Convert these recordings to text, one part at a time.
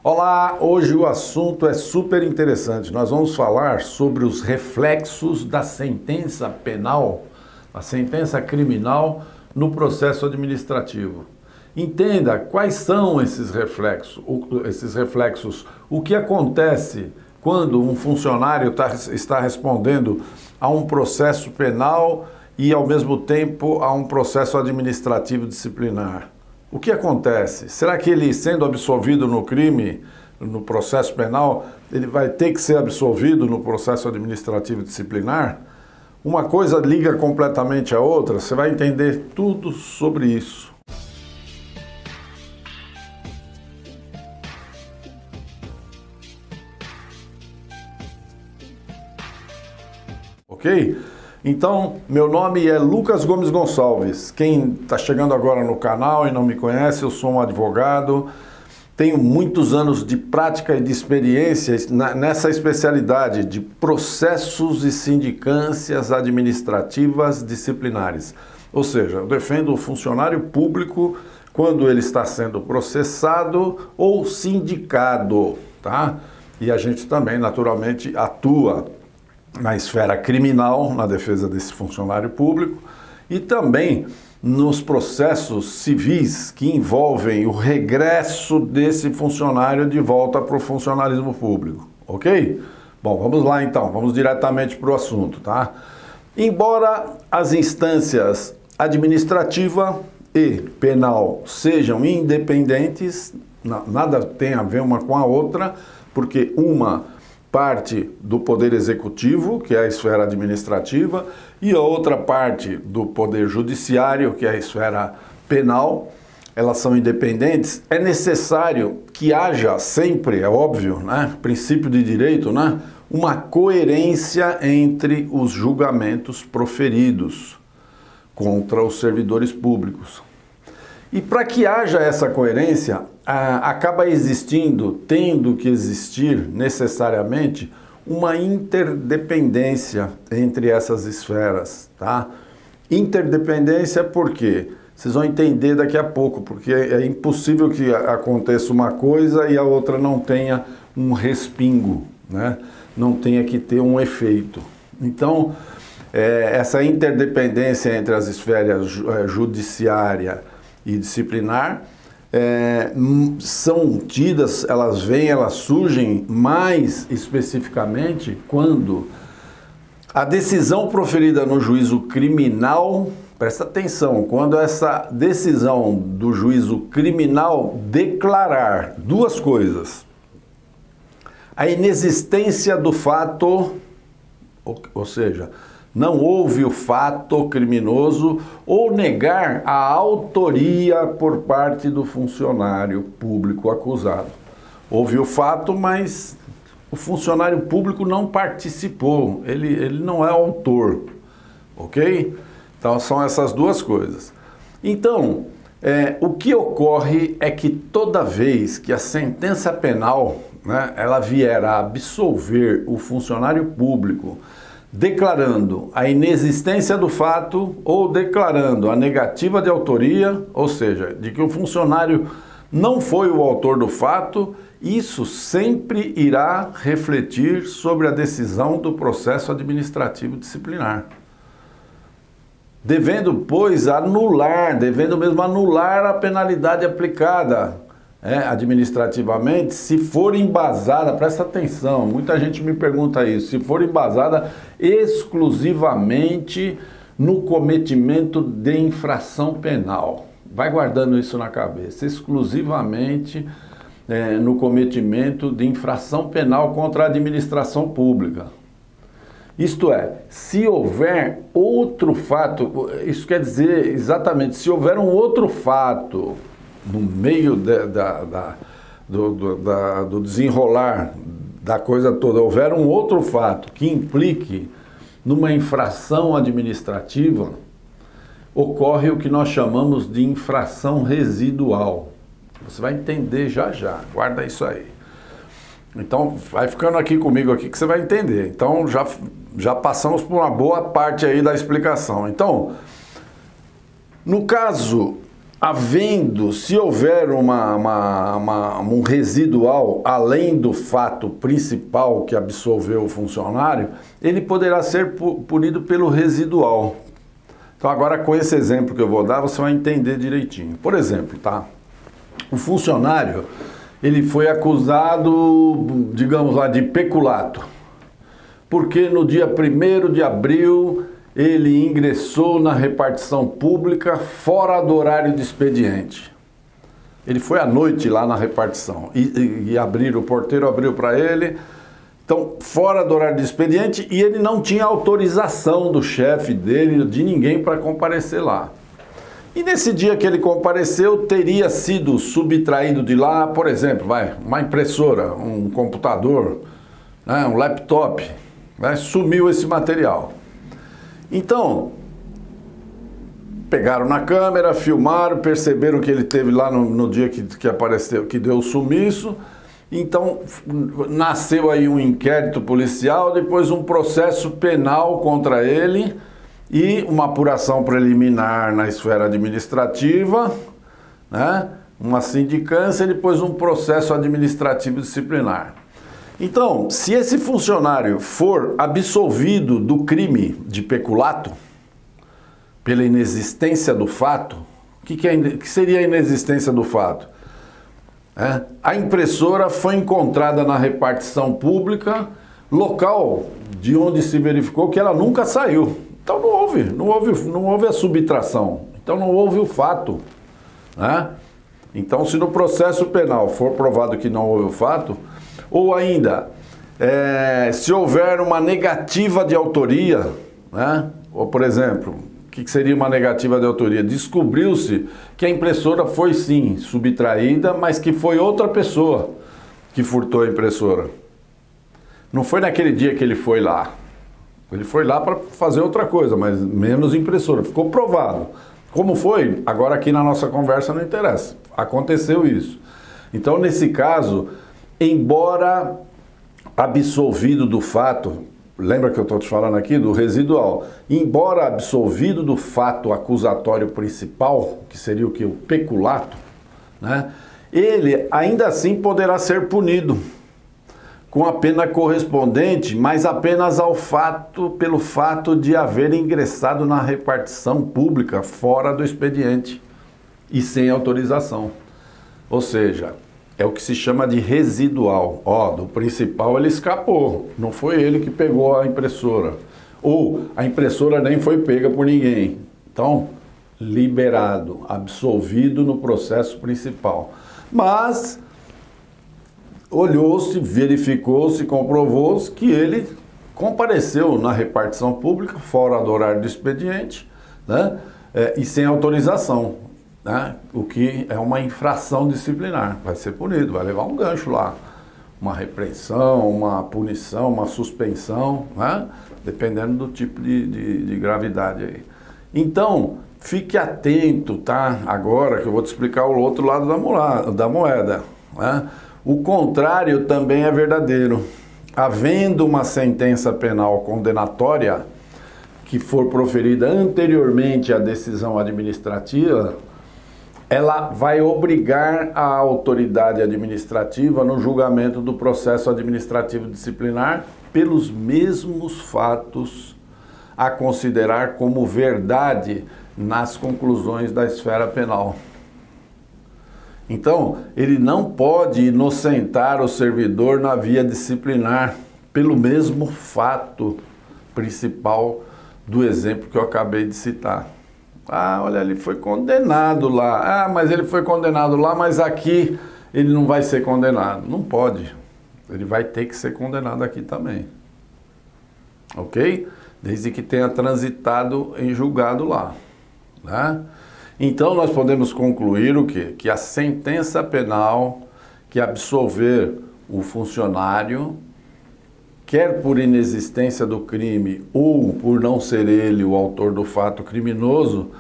Olá, hoje o assunto é super interessante. Nós vamos falar sobre os reflexos da sentença penal, a sentença criminal no processo administrativo. Entenda quais são esses reflexos, o que acontece quando um funcionário está respondendo a um processo penal e ao mesmo tempo a um processo administrativo disciplinar. O que acontece? Será que ele, sendo absolvido no crime, no processo penal, ele vai ter que ser absolvido no processo administrativo disciplinar? Uma coisa liga completamente a outra, você vai entender tudo sobre isso. Ok? Então, meu nome é Lucas Gomes Gonçalves. Quem está chegando agora no canal e não me conhece, eu sou um advogado, tenho muitos anos de prática e de experiência nessa especialidade de processos e sindicâncias administrativas disciplinares. Ou seja, eu defendo o funcionário público quando ele está sendo processado ou sindicado, tá? E a gente também, naturalmente, atua na esfera criminal, na defesa desse funcionário público, e também nos processos civis que envolvem o regresso desse funcionário de volta para o funcionalismo público, ok? Bom, vamos lá então, vamos diretamente para o assunto, tá? Embora as instâncias administrativa e penal sejam independentes, nada tem a ver uma com a outra, porque uma parte do Poder Executivo, que é a esfera administrativa, e a outra parte do Poder Judiciário, que é a esfera penal, elas são independentes. É necessário que haja sempre, é óbvio, né, princípio de direito, né, uma coerência entre os julgamentos proferidos contra os servidores públicos. E para que haja essa coerência, acaba existindo, tendo que existir necessariamente, uma interdependência entre essas esferas, tá? Interdependência por quê? Vocês vão entender daqui a pouco, porque é impossível que aconteça uma coisa e a outra não tenha um respingo, né? Não tenha que ter um efeito. Então, essa interdependência entre as esferas judiciária e disciplinar são tidas, elas surgem mais especificamente quando a decisão proferida no juízo criminal, presta atenção, quando essa decisão do juízo criminal declarar duas coisas: a inexistência do fato, ou seja, não houve o fato criminoso, ou negar a autoria por parte do funcionário público acusado. Houve o fato, mas o funcionário público não participou, ele não é autor, ok? Então são essas duas coisas. Então, o que ocorre é que toda vez que a sentença penal, né, ela vier a absolver o funcionário público, declarando a inexistência do fato ou declarando a negativa de autoria, ou seja, de que o funcionário não foi o autor do fato, isso sempre irá refletir sobre a decisão do processo administrativo disciplinar. Devendo, pois, devendo mesmo anular a penalidade aplicada administrativamente, se for embasada, presta atenção, muita gente me pergunta isso, se for embasada exclusivamente no cometimento de infração penal. Vai guardando isso na cabeça, exclusivamente no cometimento de infração penal contra a administração pública. Isto é, se houver outro fato, isso quer dizer exatamente, se houver um outro fato no meio do desenrolar da coisa toda, houver um outro fato que implique numa infração administrativa, ocorre o que nós chamamos de infração residual. Você vai entender já já, guarda isso aí. Então, vai ficando aqui comigo aqui que você vai entender. Então, já passamos por uma boa parte aí da explicação. Então, no caso se houver um residual além do fato principal que absolveu o funcionário, ele poderá ser punido pelo residual. Então agora com esse exemplo que eu vou dar, você vai entender direitinho. Por exemplo, tá? O funcionário, ele foi acusado, digamos lá, de peculato, porque no dia 1º de abril ele ingressou na repartição pública fora do horário de expediente. Ele foi à noite lá na repartição e o porteiro abriu para ele, então fora do horário de expediente, e ele não tinha autorização do chefe dele, de ninguém, para comparecer lá. E nesse dia que ele compareceu, teria sido subtraído de lá, por exemplo, uma impressora, um computador, né, um laptop, né, sumiu esse material. Então, pegaram na câmera, filmaram, perceberam que ele teve lá no dia que apareceu, que deu o sumiço. Então, nasceu aí um inquérito policial, depois um processo penal contra ele e uma apuração preliminar na esfera administrativa, né? Uma sindicância e depois um processo administrativo disciplinar. Então, se esse funcionário for absolvido do crime de peculato, pela inexistência do fato, o que seria a inexistência do fato? A impressora foi encontrada na repartição pública, local de onde se verificou que ela nunca saiu. Então não houve a subtração, então não houve o fato, né? Então, se no processo penal for provado que não houve o fato, ou ainda, se houver uma negativa de autoria, né? Ou, por exemplo, o que seria uma negativa de autoria? Descobriu-se que a impressora foi sim subtraída, mas que foi outra pessoa que furtou a impressora. Não foi naquele dia que ele foi lá. Ele foi lá para fazer outra coisa, mas menos impressora. Ficou provado. Como foi? Agora aqui na nossa conversa não interessa. Aconteceu isso. Então, nesse caso, embora absolvido do fato, lembra que eu estou te falando aqui do residual, embora absolvido do fato acusatório principal, que seria o que? O peculato, né? Ele ainda assim poderá ser punido com a pena correspondente, mas apenas pelo fato de haver ingressado na repartição pública fora do expediente e sem autorização. Ou seja, é o que se chama de residual. Do principal ele escapou, não foi ele que pegou a impressora. Ou a impressora nem foi pega por ninguém. Então, liberado, absolvido no processo principal. Mas olhou-se, verificou-se, comprovou-se que ele compareceu na repartição pública, fora do horário do expediente, né? E sem autorização, né? O que é uma infração disciplinar, vai ser punido, vai levar um gancho lá, uma repreensão, uma punição, uma suspensão, né? Dependendo do tipo de gravidade aí. Então, fique atento, tá? Agora que eu vou te explicar o outro lado da moeda, né? O contrário também é verdadeiro. Havendo uma sentença penal condenatória que for proferida anteriormente à decisão administrativa, ela vai obrigar a autoridade administrativa no julgamento do processo administrativo disciplinar pelos mesmos fatos a considerar como verdade nas conclusões da esfera penal. Então, ele não pode inocentar o servidor na via disciplinar pelo mesmo fato principal do exemplo que eu acabei de citar. Olha, ele foi condenado lá. Mas ele foi condenado lá, mas aqui ele não vai ser condenado. Não pode. Ele vai ter que ser condenado aqui também. Ok? Desde que tenha transitado em julgado lá, né? Então, nós podemos concluir o quê? Que a sentença penal que absolver o funcionário, quer por inexistência do crime ou por não ser ele o autor do fato criminoso,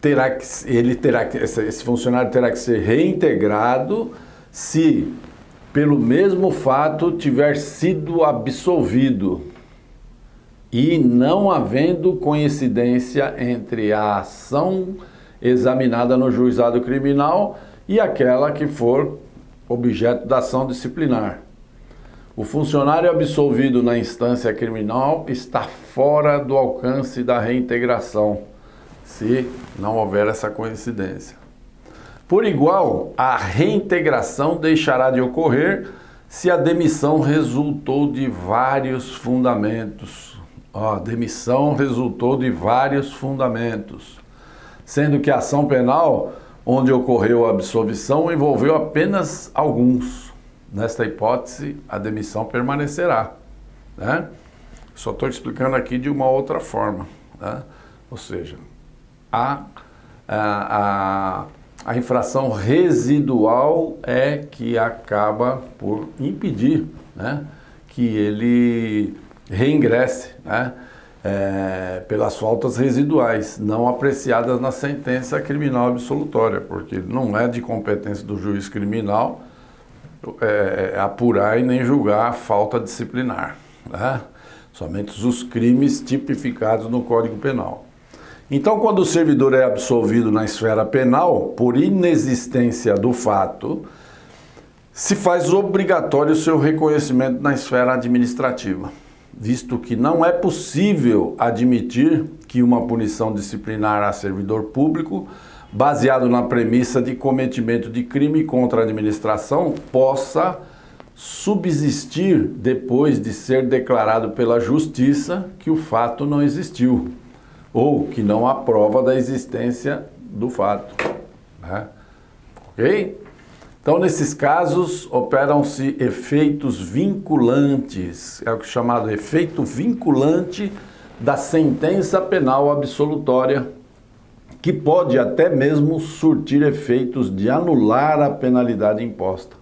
esse funcionário terá que ser reintegrado se, pelo mesmo fato, tiver sido absolvido e não havendo coincidência entre a ação examinada no juizado criminal e aquela que for objeto da ação disciplinar. O funcionário absolvido na instância criminal está fora do alcance da reintegração, se não houver essa coincidência. Por igual, a reintegração deixará de ocorrer se a demissão resultou de vários fundamentos. A demissão resultou de vários fundamentos, sendo que a ação penal, onde ocorreu a absolvição, envolveu apenas alguns. Nesta hipótese, a demissão permanecerá, né? Só estou explicando aqui de uma outra forma, né? Ou seja, a infração residual é que acaba por impedir, né, que ele reingresse, né, pelas faltas residuais, não apreciadas na sentença criminal absolutória, porque não é de competência do juiz criminal apurar e nem julgar a falta disciplinar, né? Somente os crimes tipificados no Código Penal. Então, quando o servidor é absolvido na esfera penal, por inexistência do fato, se faz obrigatório o seu reconhecimento na esfera administrativa, visto que não é possível admitir que uma punição disciplinar a servidor público, baseado na premissa de cometimento de crime contra a administração, possa subsistir depois de ser declarado pela Justiça que o fato não existiu, ou que não há prova da existência do fato, né? Ok? Então, nesses casos, operam-se efeitos vinculantes, é o que é chamado efeito vinculante da sentença penal absolutória, que pode até mesmo surtir efeitos de anular a penalidade imposta,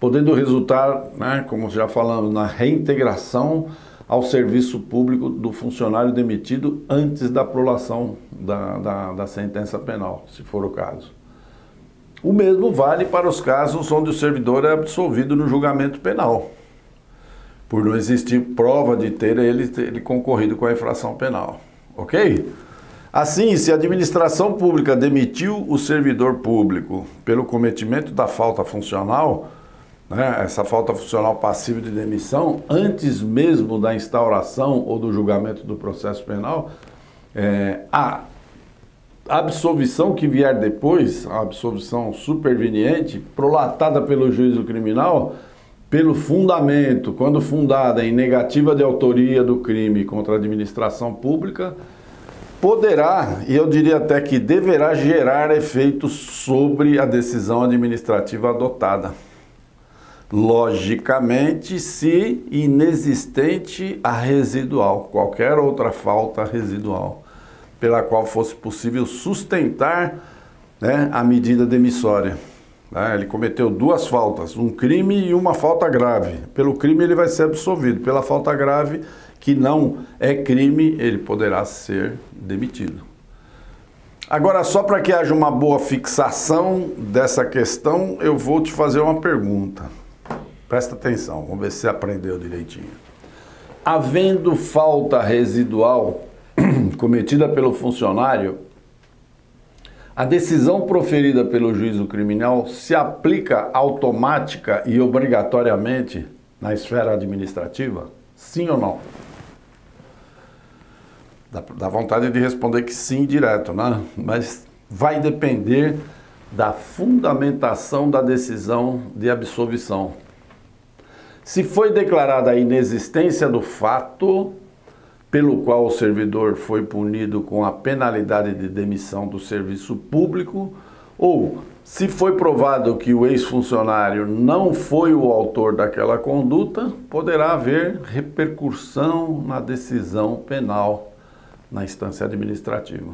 podendo resultar, né, como já falamos, na reintegração ao serviço público do funcionário demitido antes da prolação da sentença penal, se for o caso. O mesmo vale para os casos onde o servidor é absolvido no julgamento penal, por não existir prova de ter ele concorrido com a infração penal, ok? Assim, se a administração pública demitiu o servidor público pelo cometimento da falta funcional, né, essa falta funcional passiva de demissão, antes mesmo da instauração ou do julgamento do processo penal, a absolvição que vier depois, a absolvição superveniente, prolatada pelo juízo criminal, pelo fundamento, quando fundada em negativa de autoria do crime contra a administração pública, poderá, e eu diria até que deverá gerar efeitos sobre a decisão administrativa adotada. Logicamente, se inexistente a residual, qualquer outra falta residual, pela qual fosse possível sustentar, né, a medida demissória. Ele cometeu duas faltas, um crime e uma falta grave. Pelo crime ele vai ser absolvido, pela falta grave, que não é crime, ele poderá ser demitido. Agora, só para que haja uma boa fixação dessa questão, eu vou te fazer uma pergunta. Presta atenção, vamos ver se você aprendeu direitinho. Havendo falta residual cometida pelo funcionário, a decisão proferida pelo juízo criminal se aplica automática e obrigatoriamente na esfera administrativa? Sim ou não? Dá vontade de responder que sim direto, né? Mas vai depender da fundamentação da decisão de absolvição. Se foi declarada a inexistência do fato pelo qual o servidor foi punido com a penalidade de demissão do serviço público, ou se foi provado que o ex-funcionário não foi o autor daquela conduta, poderá haver repercussão na decisão penal na instância administrativa.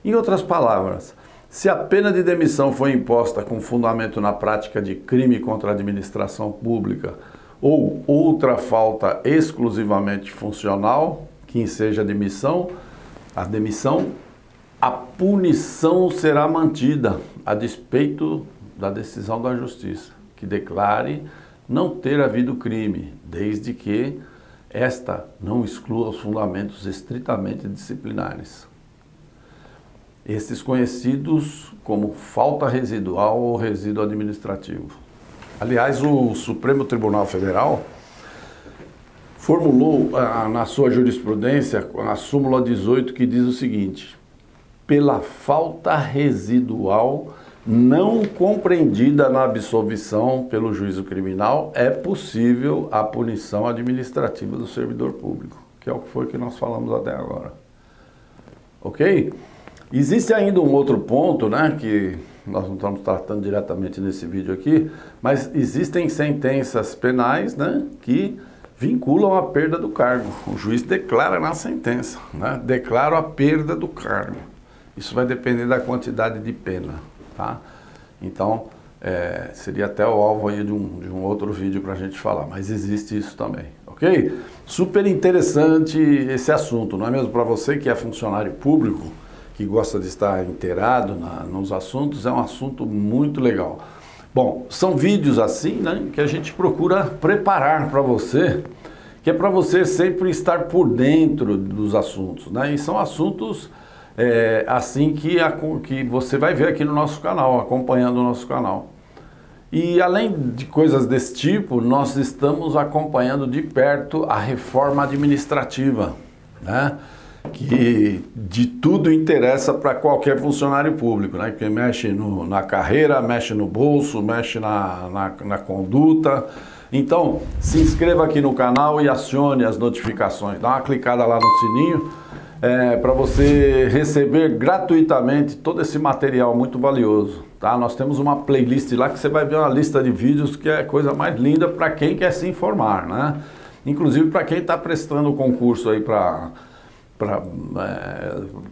Em outras palavras, se a pena de demissão foi imposta com fundamento na prática de crime contra a administração pública ou outra falta exclusivamente funcional, que enseja a demissão, a punição será mantida a despeito da decisão da Justiça, que declare não ter havido crime, desde que esta não exclua os fundamentos estritamente disciplinares, estes conhecidos como falta residual ou resíduo administrativo. Aliás, o Supremo Tribunal Federal formulou na sua jurisprudência a súmula 18, que diz o seguinte: pela falta residual não compreendida na absolvição pelo juízo criminal, é possível a punição administrativa do servidor público, que é o que foi que nós falamos até agora. Ok? Existe ainda um outro ponto, né, que nós não estamos tratando diretamente nesse vídeo aqui, mas existem sentenças penais, né, que vinculam a perda do cargo. O juiz declara na sentença, né, declara a perda do cargo. Isso vai depender da quantidade de pena, tá? Então, seria até o alvo aí de um outro vídeo para a gente falar, mas existe isso também, ok? Super interessante esse assunto, não é mesmo? Para você que é funcionário público, que gosta de estar inteirado nos assuntos, é um assunto muito legal. Bom, são vídeos assim, né, que a gente procura preparar para você, que é para você sempre estar por dentro dos assuntos, né? E são assuntos assim que você vai ver aqui no nosso canal, acompanhando o nosso canal. E além de coisas desse tipo, nós estamos acompanhando de perto a reforma administrativa, né? Que de tudo interessa para qualquer funcionário público, né? Que mexe na carreira, mexe no bolso, mexe na conduta. Então, se inscreva aqui no canal e acione as notificações. Dá uma clicada lá no sininho para você receber gratuitamente todo esse material muito valioso, tá? Nós temos uma playlist lá que você vai ver uma lista de vídeos que é a coisa mais linda para quem quer se informar, né? Inclusive para quem está prestando o concurso aí para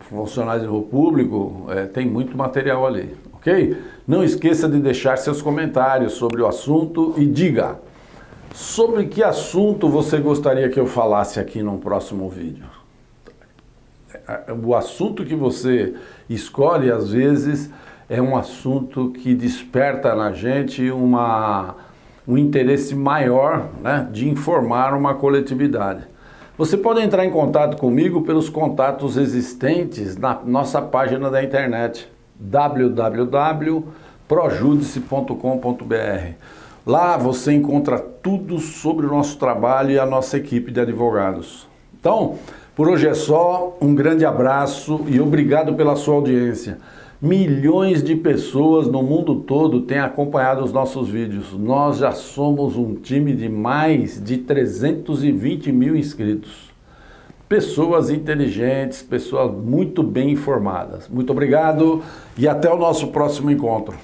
funcionário público, tem muito material ali, ok? Não esqueça de deixar seus comentários sobre o assunto e diga sobre que assunto você gostaria que eu falasse aqui num próximo vídeo. O assunto que você escolhe, às vezes, é um assunto que desperta na gente um interesse maior, né, de informar uma coletividade. Você pode entrar em contato comigo pelos contatos existentes na nossa página da internet, www.projudice.com.br. Lá você encontra tudo sobre o nosso trabalho e a nossa equipe de advogados. Então, por hoje é só, um grande abraço e obrigado pela sua audiência. Milhões de pessoas no mundo todo têm acompanhado os nossos vídeos. Nós já somos um time de mais de 320 mil inscritos. Pessoas inteligentes, pessoas muito bem informadas. Muito obrigado e até o nosso próximo encontro.